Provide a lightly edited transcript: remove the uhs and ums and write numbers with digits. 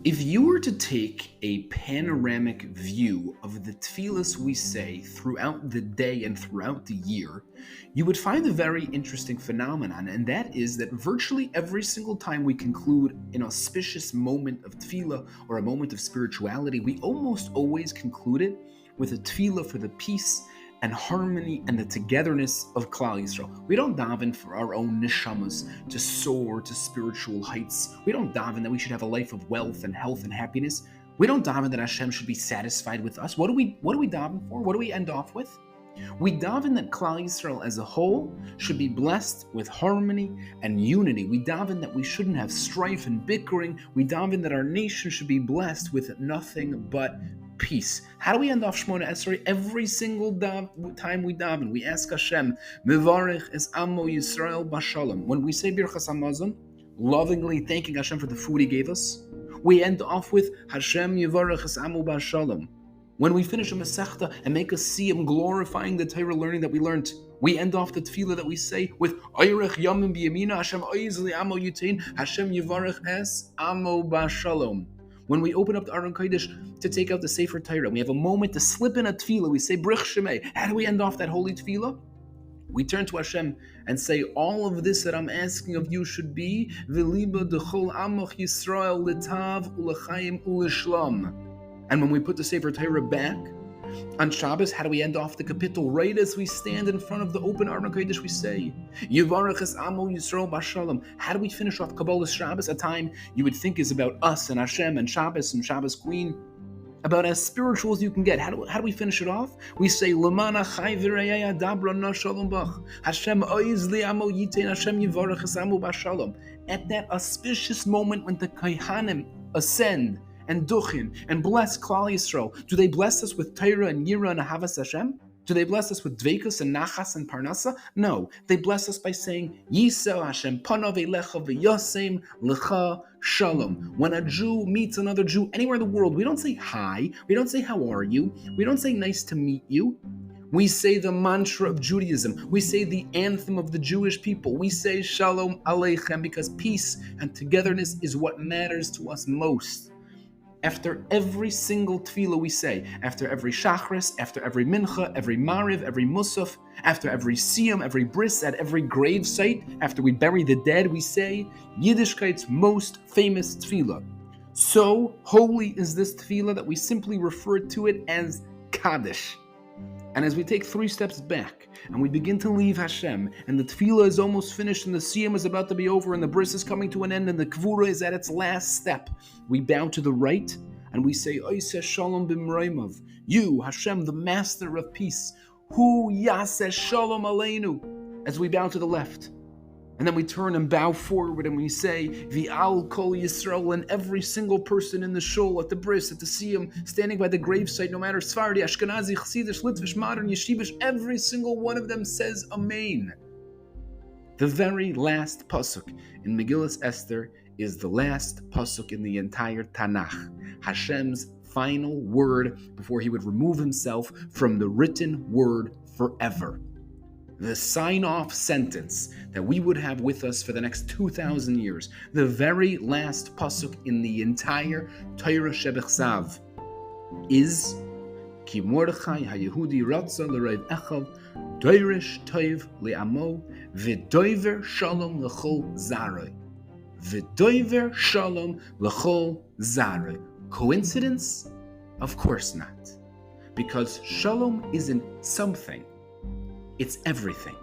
If you were to take a panoramic view of the tefillas we say throughout the day and throughout the year, you would find a very interesting phenomenon, and that is that virtually every single time we conclude an auspicious moment of tefillah or a moment of spirituality, we almost always conclude it with a tefillah for the peace and harmony and the togetherness of Klal Yisrael. We don't daven for our own neshamas to soar to spiritual heights. We don't daven that we should have a life of wealth and health and happiness. We don't daven that Hashem should be satisfied with us. What do we daven for? What do we end off with? We daven that Klal Yisrael as a whole should be blessed with harmony and unity. We daven that we shouldn't have strife and bickering. We daven that our nation should be blessed with nothing but peace. How do we end off Shmona Esrei? Every single time we daven, we ask Hashem, Mevarich es Amo Yisrael Bashalom. When we say Birchas Hamazon, lovingly thanking Hashem for the food He gave us, we end off with Hashem Yevarich es Amo Bashalom. When we finish a Masechta and make us see Him glorifying the Torah learning that we learned, we end off the tefillah that we say with Oyrech Yamim B'Yamina Hashem Oiz Li Amo Yutein Hashem Yevarich es Amo Bashalom. When we open up the Aron Kodesh to take out the Sefer Torah, we have a moment to slip in a tefillah. We say Brich Shemei. How do we end off that holy tefillah? We turn to Hashem and say, all of this that I'm asking of you should be V'liba D'chol Amoch Yisrael L'tav U'L'chaim U'L'Shlam. And when we put the Sefer Torah back on Shabbos, how do we end off the kapitel? Right as we stand in front of the open Aron Kodesh, we say, Yevarech es Amo Yisrael Bashalom. How do we finish off Kabbalah Shabbos, a time you would think is about us and Hashem and Shabbos Queen, about as spiritual as you can get? How do we finish it off? We say, Lamana Chai V'Reyeya Dabra Na Shalom Bach. Hashem Oiz Li Amo Yitein Hashem Yevarech es Amo Bashalom. At that auspicious moment when the Kohanim ascend and duchin, and bless Klal Yisrael. Do they bless us with Torah and Yira and Ahavas Hashem? Do they bless us with Dveikus and Nachas and Parnasa? No. They bless us by saying, Yisrael Hashem, Panav Elecha v'Yosem Lecha Shalom. When a Jew meets another Jew anywhere in the world, we don't say hi, we don't say how are you, we don't say nice to meet you. We say the mantra of Judaism. We say the anthem of the Jewish people. We say Shalom Aleichem because peace and togetherness is what matters to us most. After every single tefillah we say, after every shachris, after every mincha, every mariv, every musaf, after every siyum, every bris, at every grave site, after we bury the dead, we say Yiddishkeit's most famous tefillah. So holy is this tefillah that we simply refer to it as Kaddish. And as we take 3 steps back and we begin to leave Hashem, and the tefillah is almost finished, and the siyum is about to be over, and the bris is coming to an end, and the kvura is at its last step, we bow to the right and we say, Oiseh Shalom b'mreimav. You, Hashem, the Master of Peace, Hu Yaseh Shalom Aleinu. As we bow to the left, and then we turn and bow forward and we say, V'al kol Yisrael, and every single person in the shul, at the bris, at the siyum, standing by the gravesite, no matter Sfardi, Ashkenazi, Chassidish, Litvish, Modern, Yeshivish, every single one of them says Amen. The very last pasuk in Megillas Esther is the last pasuk in the entire Tanakh. Hashem's final word before He would remove Himself from the written word forever. The sign-off sentence that we would have with us for the next 2,000 years, the very last pasuk in the entire Torah Shebechsav, is Ki Mordechai HaYehudi Ratza L'Reiv Echav Doirish Toiv Le'amo V'Doiver Shalom L'Chol Zaroi. V'Doiver Shalom L'Chol Zaroi. Coincidence? Of course not. Because Shalom isn't something. It's everything.